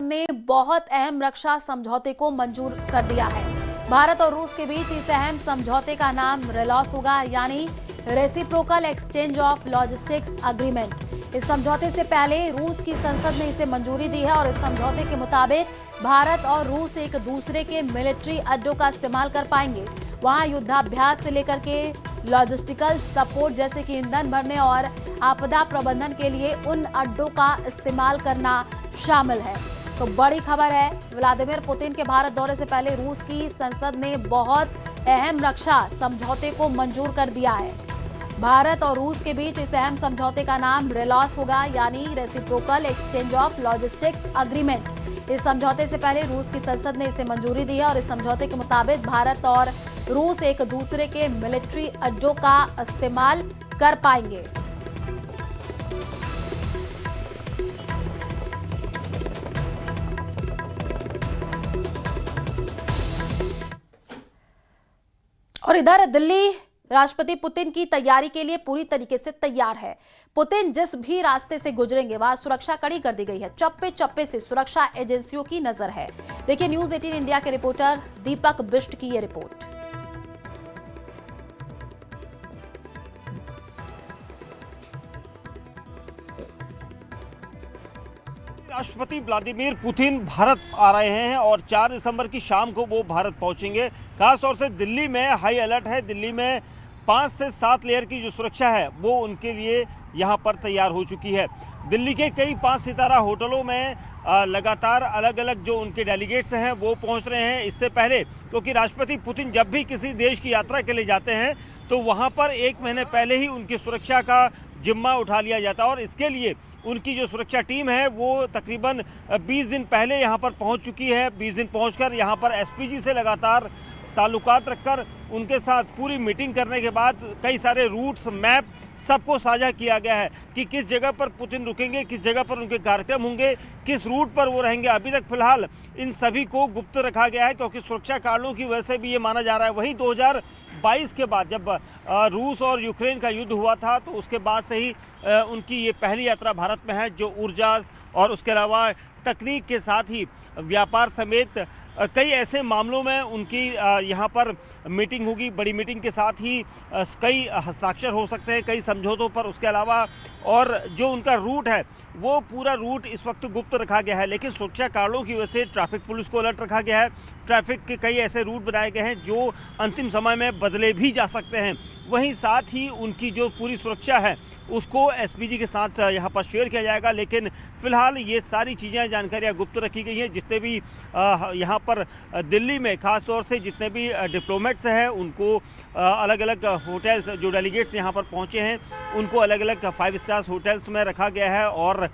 ने बहुत अहम रक्षा समझौते को मंजूर कर दिया है। भारत और रूस के बीच इस अहम समझौते का नाम रेलॉस होगा, यानी reciprocal exchange of logistics agreement. इस समझौते से पहले रूस की संसद ने इसे मंजूरी दी है और इस समझौते के मुताबिक भारत और रूस एक दूसरे के मिलिट्री अड्डों का इस्तेमाल कर पाएंगे। वहां युद्धाभ्यास से लेकर के लॉजिस्टिकल सपोर्ट जैसे कि ईंधन भरने और आपदा प्रबंधन के लिए उन अड्डों का इस्तेमाल करना शामिल है। तो बड़ी खबर है, व्लादिमीर पुतिन के भारत दौरे से पहले रूस की संसद ने बहुत अहम रक्षा समझौते को मंजूर कर दिया है। भारत और रूस के बीच इस अहम समझौते का नाम रेलॉस होगा, यानी reciprocal exchange of logistics agreement. इस समझौते से पहले रूस की संसद ने इसे मंजूरी दी है और इस समझौते के मुताबिक भारत और रूस एक दूसरे के मिलिट्री अड्डों का इस्तेमाल कर पाएंगे। और इधर दिल्ली राष्ट्रपति पुतिन की तैयारी के लिए पूरी तरीके से तैयार है। पुतिन जिस भी रास्ते से गुजरेंगे वहां सुरक्षा कड़ी कर दी गई है। चप्पे चप्पे से सुरक्षा एजेंसियों की नजर है। देखिए न्यूज़ 18 इंडिया के रिपोर्टर दीपक बिष्ट की ये रिपोर्ट। राष्ट्रपति व्लादिमीर पुतिन भारत आ रहे हैं और 4 दिसंबर की शाम को वो भारत पहुंचेंगे। खासतौर से दिल्ली में हाई अलर्ट है। दिल्ली में 5 से 7 लेयर की जो सुरक्षा है वो उनके लिए यहां पर तैयार हो चुकी है। दिल्ली के कई 5 सितारा होटलों में लगातार अलग अलग जो उनके डेलीगेट्स हैं वो पहुंच रहे हैं। इससे पहले क्योंकि राष्ट्रपति पुतिन जब भी किसी देश की यात्रा के लिए जाते हैं तो वहां पर 1 महीने पहले ही उनकी सुरक्षा का जिम्मा उठा लिया जाता है और इसके लिए उनकी जो सुरक्षा टीम है वो तकरीबन 20 दिन पहले यहाँ पर पहुँच चुकी है। 20 दिन पहुँचकर यहाँ पर एसपीजी से लगातार ताल्लुकात रखकर उनके साथ पूरी मीटिंग करने के बाद कई सारे रूट्स मैप सबको साझा किया गया है कि किस जगह पर पुतिन रुकेंगे, किस जगह पर उनके कार्यक्रम होंगे, किस रूट पर वो रहेंगे। अभी तक फिलहाल इन सभी को गुप्त रखा गया है क्योंकि सुरक्षा कारणों की वजह से भी ये माना जा रहा है। वहीं 2022 के बाद जब रूस और यूक्रेन का युद्ध हुआ था तो उसके बाद से ही उनकी ये पहली यात्रा भारत में है जो ऊर्जा और उसके अलावा तकनीक के साथ ही व्यापार समेत कई ऐसे मामलों में उनकी यहाँ पर मीटिंग होगी। बड़ी मीटिंग के साथ ही कई हस्ताक्षर हो सकते हैं कई समझौतों पर। उसके अलावा और जो उनका रूट है वो पूरा रूट इस वक्त गुप्त रखा गया है, लेकिन सुरक्षा कारणों की वजह से ट्रैफिक पुलिस को अलर्ट रखा गया है। ट्रैफिक के कई ऐसे रूट बनाए गए हैं जो अंतिम समय में बदले भी जा सकते हैं। वहीं साथ ही उनकी जो पूरी सुरक्षा है उसको एसपीजी के साथ यहाँ पर शेयर किया जाएगा, लेकिन फिलहाल ये सारी चीज़ें जानकारियाँ गुप्त रखी गई हैं। जितने भी यहाँ पर दिल्ली में खास तौर से जितने भी डिप्लोमेट्स हैं उनको अलग अलग होटल्स, जो डेलीगेट्स यहाँ पर पहुँचे हैं उनको अलग अलग 5 स्टार्स होटल्स में रखा गया है और